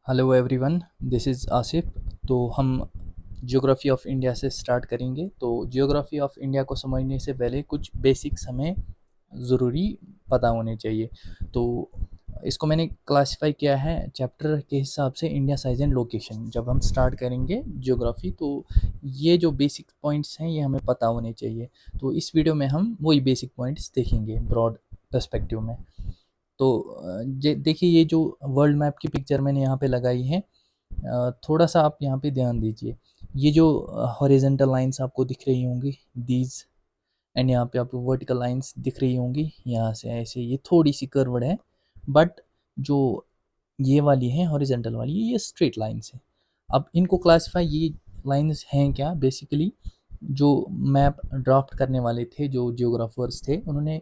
Hello everyone, this is Asif. तो हम geography of India से स्टार्ट करेंगे। तो ज्योग्राफी ऑफ इंडिया को समझने से पहले कुछ बेसिक्स हमें ज़रूरी पता होने चाहिए। तो इसको मैंने क्लासिफाई किया है चैप्टर के हिसाब से, इंडिया साइज एंड लोकेशन। जब हम स्टार्ट करेंगे ज्योग्राफी तो ये जो बेसिक पॉइंट्स हैं ये हमें पता होने चाहिए। तो इस वीडियो में हम वही बेसिक पॉइंट्स देखेंगे ब्रॉड पर्सपेक्टिव में। तो देखिए, ये जो वर्ल्ड मैप की पिक्चर मैंने यहाँ पे लगाई है, थोड़ा सा आप यहाँ पे ध्यान दीजिए। ये जो हॉरिजेंटल लाइंस आपको दिख रही होंगी, दीज, एंड यहाँ पे आपको वर्टिकल लाइंस दिख रही होंगी, यहाँ से ऐसे ये थोड़ी सी कर्व्ड है। बट जो ये वाली है हॉरिजेंटल वाली, ये स्ट्रेट लाइंस है। अब इनको क्लासिफाई, ये लाइंस हैं क्या बेसिकली, जो मैप ड्राफ्ट करने वाले थे, जो जियोग्राफर्स थे, उन्होंने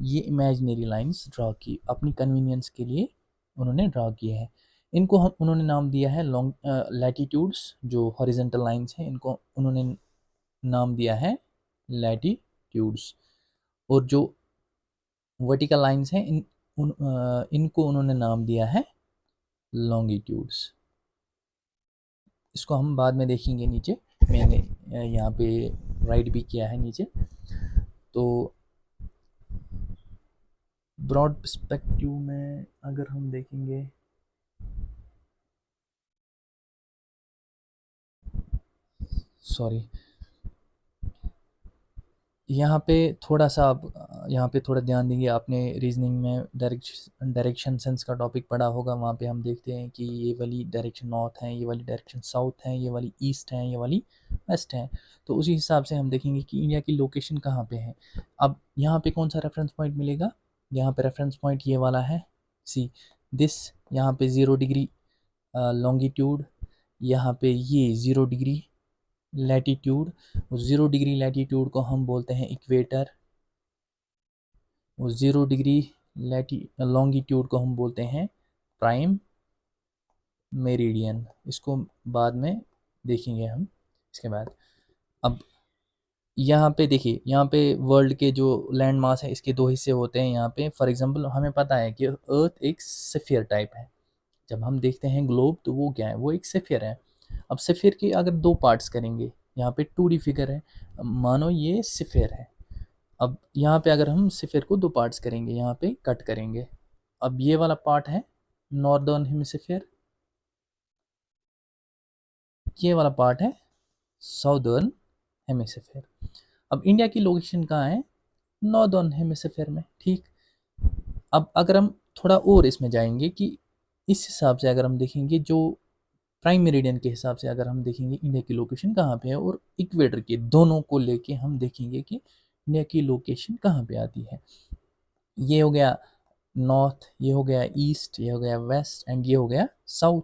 ये इमेजिनरी लाइंस ड्रा की अपनी कन्वीनियंस के लिए, उन्होंने ड्रा किए हैं। इनको हम उन्होंने नाम दिया है लॉन्ग लैटिट्यूड्स। जो हॉरिजेंटल लाइंस हैं इनको उन्होंने नाम दिया है लैटिट्यूड्स, और जो वर्टिकल लाइंस हैं इनको उन्होंने नाम दिया है लॉन्गिट्यूड्स। इसको हम बाद में देखेंगे नीचे। मैंने यहाँ पे राइट भी किया है नीचे। तो ब्रॉड पर्सपेक्टिव में अगर हम देखेंगे, सॉरी, यहाँ पे थोड़ा सा आप यहाँ पे थोड़ा ध्यान देंगे। आपने रीजनिंग में डायरेक्शन सेंस का टॉपिक पढ़ा होगा। वहाँ पे हम देखते हैं कि ये वाली डायरेक्शन नॉर्थ है, ये वाली डायरेक्शन साउथ है, ये वाली ईस्ट है, ये वाली वेस्ट है। तो उसी हिसाब से हम देखेंगे कि इंडिया की लोकेशन कहाँ पे है। अब यहाँ पे कौन सा रेफरेंस पॉइंट मिलेगा? यहाँ पे रेफरेंस पॉइंट ये वाला है, सी दिस। यहाँ पे 0 डिग्री लॉन्गिट्यूड, यहाँ पे ये 0 डिग्री लैटिट्यूड। उस 0 डिग्री लैटिट्यूड को हम बोलते हैं इक्वेटर। उस 0 डिग्री लॉन्गिट्यूड को हम बोलते हैं प्राइम मेरिडियन। इसको बाद में देखेंगे हम इसके बाद। अब यहाँ पे देखिए, यहाँ पे वर्ल्ड के जो लैंड मास है इसके दो हिस्से होते हैं। यहाँ पे फॉर एग्जांपल हमें पता है कि अर्थ एक स्फीयर टाइप है। जब हम देखते हैं ग्लोब तो वो क्या है, वो एक स्फीयर है। अब स्फीयर के अगर दो पार्ट्स करेंगे, यहाँ पे 2D फिगर है, मानो ये स्फीयर है। अब यहाँ पे अगर हम स्फीयर को दो पार्ट्स करेंगे, यहाँ पे कट करेंगे। अब ये वाला पार्ट है नॉर्दर्न हेमिस्फीयर, ये वाला पार्ट है साउदर्न हेमिस्फीयर। अब इंडिया की लोकेशन कहाँ है? नॉर्दर्न हेमिस्फीयर में, ठीक। अब अगर हम थोड़ा और इसमें जाएंगे कि इस हिसाब से अगर हम देखेंगे, जो प्राइम मेरिडियन के हिसाब से अगर हम देखेंगे इंडिया की लोकेशन कहाँ पे है, और इक्वेटर के दोनों को लेके हम देखेंगे कि इंडिया की लोकेशन कहाँ पे आती है। ये हो गया नॉर्थ, ये हो गया ईस्ट, ये हो गया वेस्ट, एंड ये हो गया साउथ।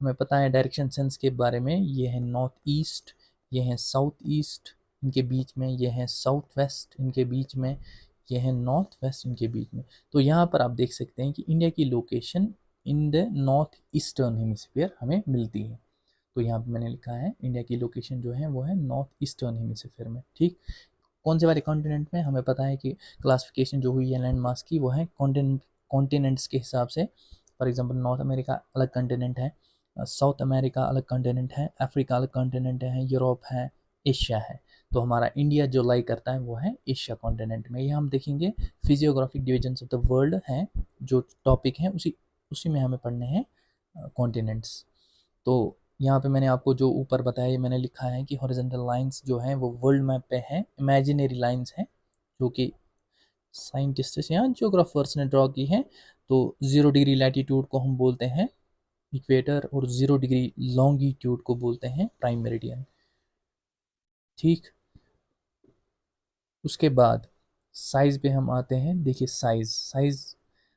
हमें पता है डायरेक्शन सेंस के बारे में, ये है नॉर्थ ईस्ट, ये है साउथ ईस्ट, इनके बीच में ये है साउथ वेस्ट, इनके बीच में ये है नॉर्थ वेस्ट, इनके बीच में। तो यहाँ पर आप देख सकते हैं कि इंडिया की location in the north eastern hemisphere हमें मिलती है। तो यहाँ पे मैंने लिखा है इंडिया की लोकेशन जो है वो है नॉर्थ ईस्टर्न हेमिस्फीयर में, ठीक। कौन से वाले कॉन्टिनेंट में? हमें पता है कि क्लासिफिकेशन जो हुई है लैंड मास की, वो है कॉन्टिनेंट्स के हिसाब से। फॉर एग्जांपल नॉर्थ अमेरिका अलग कॉन्टिनेंट है, साउथ अमेरिका अलग कॉन्टिनेंट है, अफ्रीका अलग कॉन्टिनेंट है, यूरोप है, एशिया है। तो हमारा इंडिया जो लाई करता है वो है एशिया कॉन्टिनेंट में। ये हम देखेंगे physiographic divisions of the world हैं जो टॉपिक हैं, उसी उसी में हमें पढ़ने हैं कॉन्टिनेंट्स। तो यहाँ पे मैंने आपको जो ऊपर बताया, ये मैंने लिखा है कि हॉरिजॉन्टल लाइंस जो हैं वो वर्ल्ड मैप पे हैं, इमेजिनरी लाइंस हैं, जो कि साइंटिस्ट या जियोग्राफर्स ने ड्रॉ की हैं। तो 0 डिग्री लैटिट्यूड को हम बोलते हैं इक्वेटर, और 0 डिग्री लॉन्गिट्यूड को बोलते हैं प्राइम मेरिडियन, ठीक। उसके बाद साइज़ पे हम आते हैं। देखिए साइज़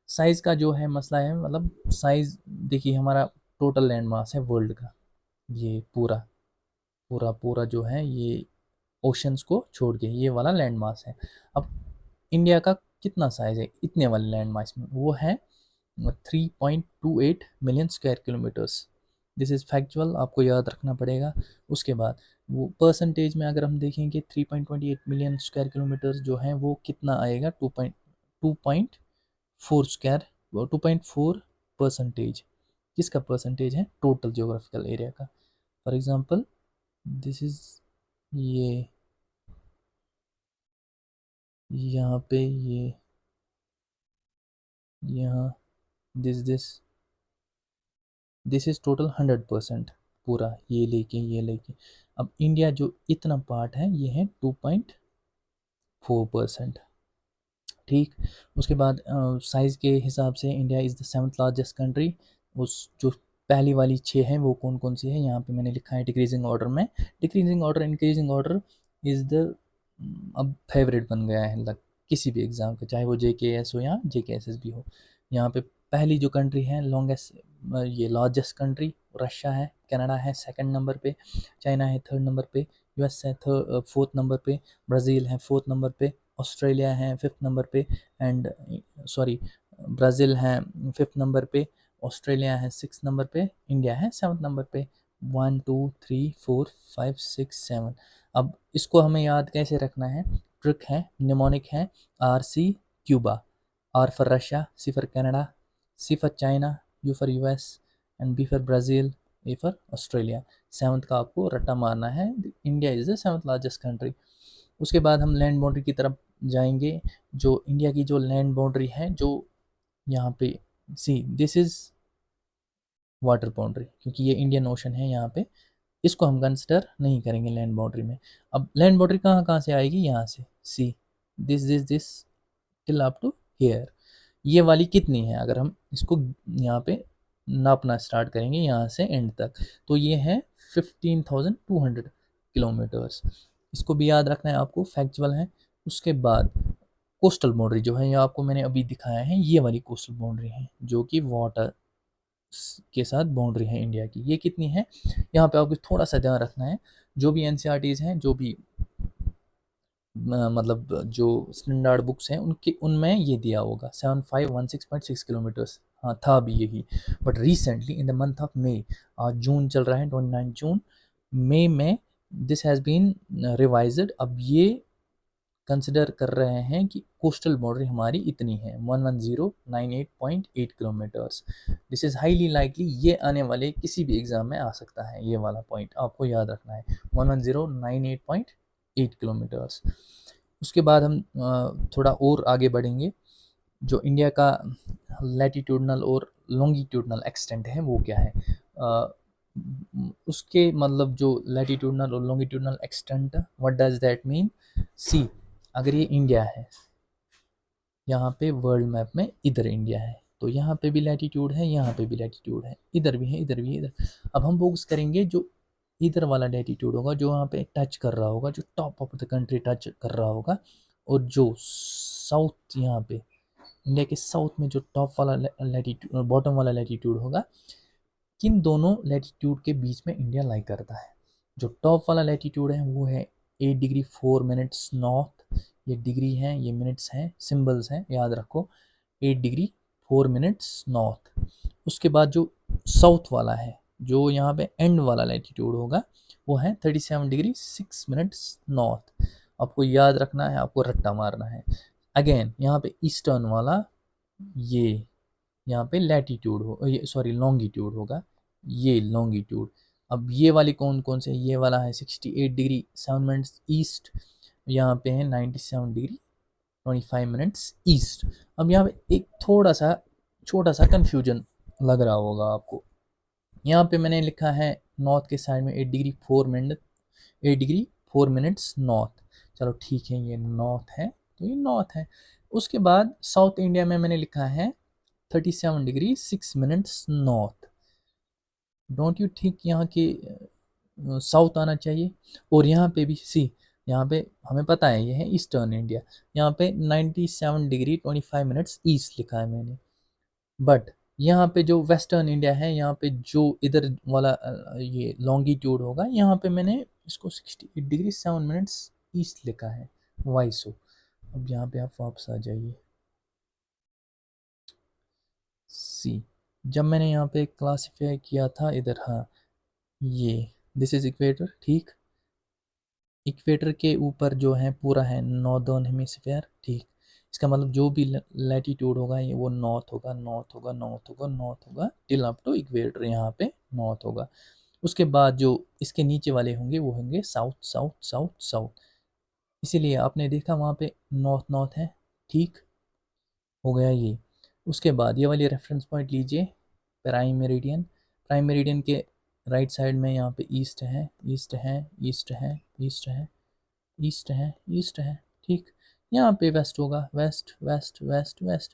साइज़ का जो है मसला है, मतलब साइज़ देखिए, हमारा टोटल लैंड मास है वर्ल्ड का, ये पूरा पूरा पूरा जो है, ये ओशंस को छोड़ के ये वाला लैंड मास है। अब इंडिया का कितना साइज है इतने वाले लैंड मास में? वो है 3.28 million square kilometres. This is factual, आपको याद रखना पड़ेगा। उसके बाद वो परसेंटेज में अगर हम देखेंगे, 3.28 मिलियन स्क्वायर किलोमीटर्स जो है वो कितना आएगा? 2.4 स्क्वायर, 2.4 परसेंटेज। किसका परसेंटेज है, टोटल जियोग्राफिकल एरिया का। फॉर एग्जांपल दिस इज, ये यहाँ पे ये, यहाँ दिस इज टोटल 100% पूरा, ये लेके अब इंडिया जो इतना पार्ट है ये है 2.4%। ठीक, उसके बाद साइज़ के हिसाब से India is the 7th largest country. उस जो पहली वाली 6 हैं वो कौन कौन सी है, यहाँ पे मैंने लिखा है डिक्रीजिंग ऑर्डर में। Decreasing order, increasing order is the, अब फेवरेट बन गया है लग किसी भी एग्ज़ाम का, चाहे वो JKS हो या JKSS भी हो। यहाँ पे पहली जो कंट्री है लॉन्गेस्ट, ये लार्जेस्ट कंट्री रशिया है, कनाडा है सेकंड नंबर पे, चाइना है थर्ड नंबर पे, US है फोर्थ नंबर पे, ब्राज़ील है फोर्थ नंबर पे, ऑस्ट्रेलिया है फिफ्थ नंबर पे, एंड सॉरी ब्राज़ील है फिफ्थ नंबर पे, ऑस्ट्रेलिया है सिक्स नंबर पे, इंडिया है सेवन्थ नंबर पे। 1 2 3 4 5 6 7। अब इसको हमें याद कैसे रखना है, ट्रिक है, निमोनिक है, RC Cuba, R for Russia, C for Canada, C for China, U for US and B for Brazil, A for Australia. Seventh का आपको रट्टा मारना है, India is the seventh largest country. उसके बाद हम लैंड बाउंड्री की तरफ जाएंगे। जो इंडिया की जो लैंड बाउंड्री है, जो यहाँ पे see this is water boundary, क्योंकि ये इंडियन ओशन है यहाँ पे, इसको हम कंसिडर नहीं करेंगे लैंड बाउंड्री में। अब लैंड बाउंड्री कहाँ कहाँ से आएगी, यहाँ से see this till up to here. ये वाली कितनी है, अगर हम इसको यहाँ पे नापना स्टार्ट करेंगे यहाँ से एंड तक, तो ये है 15,200 किलोमीटर्स। इसको भी याद रखना है आपको, फैक्चुअल है। उसके बाद कोस्टल बाउंड्री जो है, ये आपको मैंने अभी दिखाया है, ये वाली कोस्टल बाउंड्री है जो कि वाटर के साथ बाउंड्री है इंडिया की, ये कितनी है, यहाँ पे आपको थोड़ा सा ध्यान रखना है। जो भी NCERTs हैं, जो भी मतलब जो स्टैंडर्ड बुक्स हैं उनके, उनमें ये दिया होगा 7516.6 किलोमीटर्स, हाँ था भी यही। But recently in the month of May, आज जून चल रहा है 29 जून, मई में दिस हैज़ बीन रिवाइज्ड। अब ये कंसिडर कर रहे हैं कि कोस्टल बाउंड्री हमारी इतनी है 11098.8 kilometres. This is highly likely, ये आने वाले किसी भी एग्ज़ाम में आ सकता है, ये वाला पॉइंट आपको याद रखना है, 11098.8 किलोमीटर्स। उसके बाद हम थोड़ा और आगे बढ़ेंगे। जो इंडिया का लैटिट्यूडनल और लॉन्गिट्यूडनल एक्सटेंट है वो क्या है, उसके मतलब जो लैटिट्यूडनल और longitudinal extent, what does that mean, see अगर ये इंडिया है, यहाँ पे वर्ल्ड मैप में इधर इंडिया है, तो यहाँ पे भी लैटिट्यूड है, यहाँ पे भी लैटिट्यूड है, इधर भी है, इधर भी है, इधर। अब हम फोकस करेंगे जो इधर वाला लैटिट्यूड होगा, जो वहाँ पे टच कर रहा होगा, जो top of the country touch कर रहा होगा, और जो साउथ यहाँ पे इंडिया के साउथ में जो टॉप वाला लैटिट्यूड, बॉटम वाला लैटिट्यूड होगा, किन दोनों लैटिट्यूड के बीच में इंडिया लाई करता है। जो टॉप वाला लैटिट्यूड है वो है 8 डिग्री 4 मिनट्स नॉर्थ, ये डिग्री है, ये मिनट्स हैं, सिंबल्स हैं, याद रखो, 8 डिग्री 4 मिनट्स नॉर्थ। उसके बाद जो साउथ वाला है, जो यहाँ पे एंड वाला लैटिट्यूड होगा, वो है 37 डिग्री 6 मिनट्स नॉर्थ। आपको याद रखना है, आपको रट्टा मारना है। अगेन यहाँ पे ईस्टर्न वाला, ये यहाँ पे लैटिट्यूड हो, ये सॉरी लॉन्गिट्यूड होगा, ये लॉन्गिट्यूड। अब ये वाली कौन कौन से, ये वाला है 68 डिग्री 7 मिनट्स ईस्ट, यहाँ पे है 97 डिग्री 25 मिनट्स ईस्ट। अब यहाँ पे एक थोड़ा सा छोटा सा कन्फ्यूजन लग रहा होगा आपको, यहाँ पे मैंने लिखा है नॉर्थ के साइड में 8 डिग्री 4 मिनट्स नॉर्थ, चलो ठीक है, ये नॉर्थ है तो ये नॉर्थ है। उसके बाद साउथ इंडिया में मैंने लिखा है 37 degree 6 minutes north. Don't you think यहाँ के साउथ आना चाहिए, और यहाँ पे भी सी, यहाँ पे हमें पता है ये है ईस्टर्न इंडिया, यहाँ पे 97 डिग्री 25 मिनट्स ईस्ट लिखा है मैंने। बट यहाँ पे जो वेस्टर्न इंडिया है, यहाँ पे जो इधर वाला ये लॉन्गिट्यूड होगा, यहाँ पे मैंने इसको 68 डिग्री 7 मिनट्स ईस्ट लिखा है, वाई सो। अब यहाँ पे आप वापस आ जाइए, सी जब मैंने यहाँ पे क्लासीफाई किया था इधर, हाँ ये दिस इज इक्वेटर, ठीक, इक्वेटर के ऊपर जो है पूरा है नॉर्दर्न हेमिस्फीयर, ठीक। इसका मतलब जो भी लैटीट्यूड होगा ये वो नॉर्थ होगा, नॉर्थ होगा, नॉर्थ होगा, नॉर्थ होगा टिल अप टू इक्वेटर, यहाँ पे नॉर्थ होगा। उसके बाद जो इसके नीचे वाले होंगे वो होंगे साउथ साउथ साउथ साउथ। इसीलिए आपने देखा वहाँ पे नॉर्थ नॉर्थ है, ठीक हो गया ये। उसके बाद ये वाली रेफरेंस पॉइंट लीजिए, प्राइम मेरिडियन। प्राइम मेरिडियन के राइट साइड में यहाँ पे ईस्ट है, ईस्ट है, ईस्ट है, ईस्ट है, ईस्ट है, ईस्ट है, ठीक। यहाँ पे वेस्ट होगा, वेस्ट वेस्ट वेस्ट वेस्ट।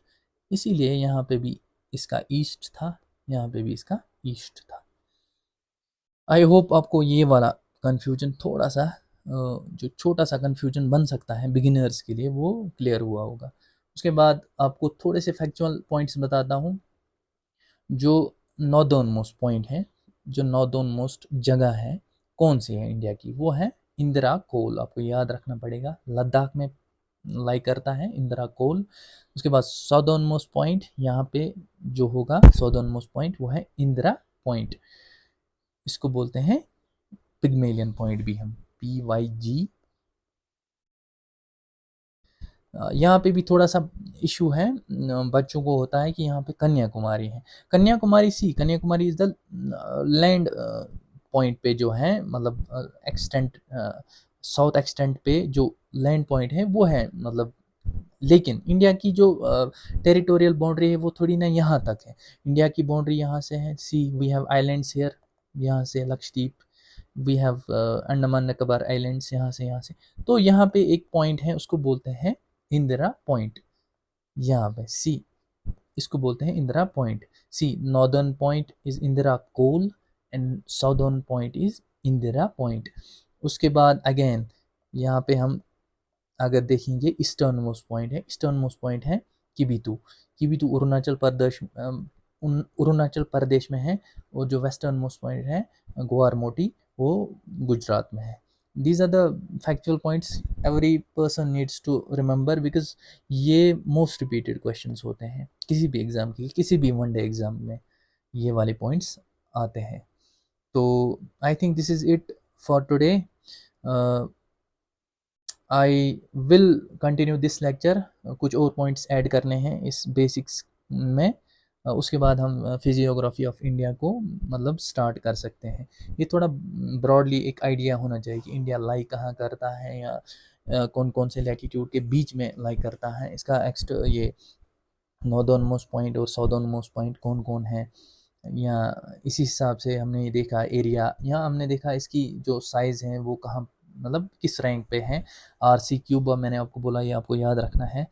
इसीलिए यहाँ पे भी इसका ईस्ट था, यहाँ पे भी इसका ईस्ट था। आई होप आपको ये वाला कन्फ्यूजन थोड़ा सा जो छोटा सा कन्फ्यूजन बन सकता है बिगिनर्स के लिए वो क्लियर हुआ होगा। उसके बाद आपको थोड़े से फैक्चुअल पॉइंट्स बताता हूँ। जो नॉर्दर्न मोस्ट पॉइंट है, जो नॉर्दर्न मोस्ट जगह है कौन सी है इंडिया की, वो है इंदिरा कोल। आपको याद रखना पड़ेगा, लद्दाख में लाई करता है इंदिरा कोल। उसके बाद साउदर्न मोस्ट पॉइंट यहाँ पे जो होगा, साउदर्न मोस्ट पॉइंट वो है इंदिरा पॉइंट। इसको बोलते हैं पिग्मेलियन पॉइंट भी हम, PYG। यहाँ पे भी थोड़ा सा इशू है, बच्चों को होता है कि यहाँ पे कन्याकुमारी है। Kanyakumari is the land point पे जो है, मतलब एक्सटेंट साउथ एक्सटेंट पे जो लैंड पॉइंट है वो है, मतलब लेकिन इंडिया की जो टेरिटोरियल बाउंड्री है वो थोड़ी ना यहाँ तक है। इंडिया की बाउंड्री यहाँ से है, see we have islands here, यहाँ से Lakshadweep, we have Andaman Nicobar islands यहाँ से। तो यहाँ पे एक पॉइंट है उसको बोलते हैं इंदिरा पॉइंट। यहाँ पे सी, इसको बोलते हैं Indira point. See northern point is Indira Col and southern point is Indira point. उसके बाद अगेन यहाँ पे हम अगर देखेंगे ईस्टर्न मोस्ट पॉइंट है, ईस्टर्न मोस्ट पॉइंट है किबितु। किबितु अरुणाचल प्रदेश में है। और जो वेस्टर्न मोस्ट पॉइंट है ग्वारमोटी, वो गुजरात में है। These are the factual points every person needs to remember, because ये मोस्ट रिपीटेड क्वेश्चंस होते हैं किसी भी एग्ज़ाम के, किसी भी वनडे एग्ज़ाम में ये वाले पॉइंट्स आते हैं। तो I think this is it for today. I will continue this lecture, कुछ और पॉइंट्स ऐड करने हैं इस बेसिक्स में। उसके बाद हम फिजियोग्राफी ऑफ इंडिया को मतलब स्टार्ट कर सकते हैं। ये थोड़ा ब्रॉडली एक आइडिया होना चाहिए कि इंडिया लाई कहाँ करता है, या कौन कौन से लैटीट्यूड के बीच में लाई करता है। इसका ये नॉर्दर्न मोस्ट पॉइंट और साउदर्न मोस्ट पॉइंट कौन कौन है, या इसी हिसाब से हमने देखा एरिया, यहाँ हमने देखा इसकी जो साइज़ है वो कहाँ, मतलब किस रैंक पे है। RC क्यूब मैंने आपको बोला, ये आपको याद रखना है।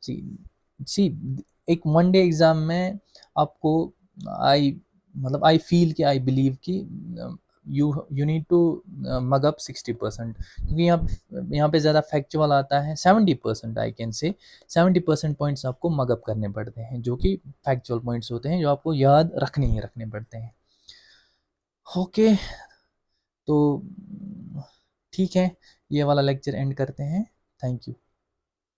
सी सी एक वनडे एग्ज़ाम में आपको आई फील कि आई बिलीव कि you need to mug up 60%, क्योंकि यहाँ पे ज़्यादा फैक्चुअल आता है। 70% आई कैन से 70% पॉइंट्स आपको मग अप करने पड़ते हैं, जो कि फैक्चुअल पॉइंट्स होते हैं जो आपको याद रखने ही रखने पड़ते हैं। ओके, तो ठीक है, ये वाला लेक्चर एंड करते हैं। Thank you.